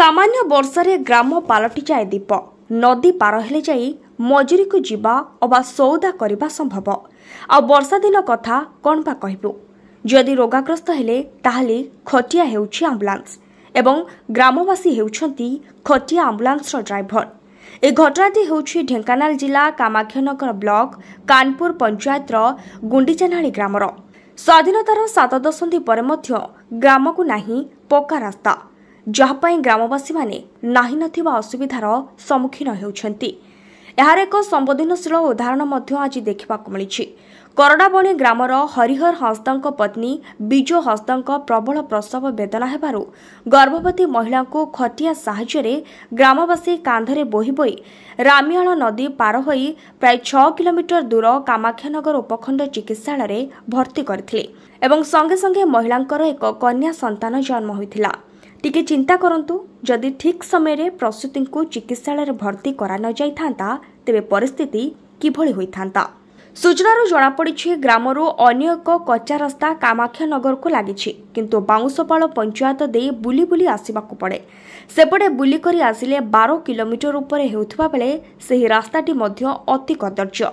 सामान्य वर्षारे ग्राम पालटि जाए दीप नदी पार हेले जाई मजुरी को जीवा अबा सौदा करबा संभव आ वर्षा दिन कथा कोन बा कहबो जदि रोगाग्रस्त हेले ताहाली खटिया हेउछि एम्बुलेंस एवं ग्रामवासी हेउछंती खटिया एम्बुलेंस रो ड्राइवर। ए घटनाटी हेउछि ढेंकानाल जिला कामाख्यानगर ब्लॉक कानपुर पंचायत रो गुंडीचानाली ग्रामर। स्वाधीनतार 7 दशंधि पर मध्य ग्राम को नाही पक्का रास्ता जहाँपाई ग्रामवासी माने नाही नथिबा असुविधार सम्मुखीन हेउछंती। एहार एक संवेदनशील उदाहरण मध्य आज देखिबाकु मिलिछि। करडाबणी ग्रामर हरिहर हस्तांक पत्नी बिजो हस्तांक प्रबल प्रसव वेदना हेबारु गर्भवती महिला को खटिया साहाय्य ग्रामवासी कांधरे बोही बोही रामियाळ नदी पार होई प्राय 6 किलोमीटर दूर कामाख्यानगर उपखंड चिकित्सालय भर्ती करथिले एवं संगे संगे महिलांकर एक कन्या संतान जन्म होइथिला। टिके चिंता करंतु जदि ठीक समय रे प्रसूति को चिकित्सालय भर्ती करा न जाई थांता तेबे परिस्थिति किभଳି होई थांता। सूचनारू जनापड़ी ग्रामरू अन्य एक कच्चा रास्ता कामाख्यानगर को लगी किंतु बाउंसपाल पंचायत दे बुली बुली आसवाक पड़े। सेपटे बुली करी आसिले 12 किलोमीटर उपरे हेउथबा बेले सही रास्ताटी मध्य अति कदर्य।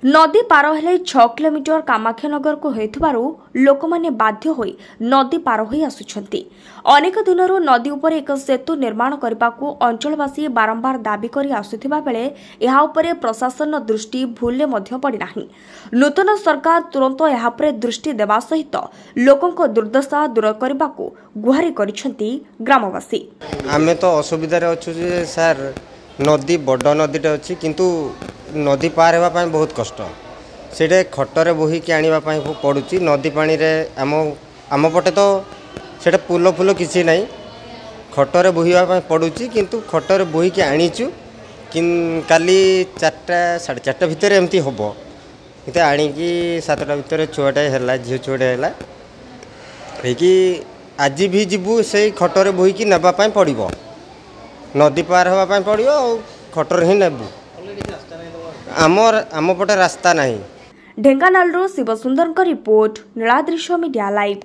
नदी पार हेले 6 किलोमीटर कामाख्यानगर को हेतुबारु लोकमाने बाध्य होई नदी पार होई आसुछंती। अनेक दिनरू नदी उपर एक सेतु निर्माण करबाकू अंचलवासी बारंबार दाबी करी आसुथिबा बेले एहा उपरे प्रशासन दृष्टि भूलले मध्य पड़ी नाही। नूतन सरकार तुरंत एहा उपरे दृष्टि देबा सहित लोकंको दुर्दशा दूर करबाकू गुहारी करिसंती ग्रामवासी। आमे तो असुविधा रे अछु जे सर नदी बड़ नदीटे अच्छी किंतु नदी पार होगा बहुत कष्ट से खटर बोहिकी आने पड़ुची नदी पानी रे आम पटे तो से पुल फुल किसी ना खटर बोहिबा पड़ुची किंतु खटर बोहिकी आनीचु काली 4टा 4:30 भितर एमती हम कितने आणिकी 7टा भितर छुआटे है झील छुआटे है कि आज भी जीवु से खटर बोहिकी नापी पड़ो नदी पार होगा पड़ो खटर ही नेबू आम पटे रास्ता नहीं। Dhenkanal Shivsundar report Niladrish media live.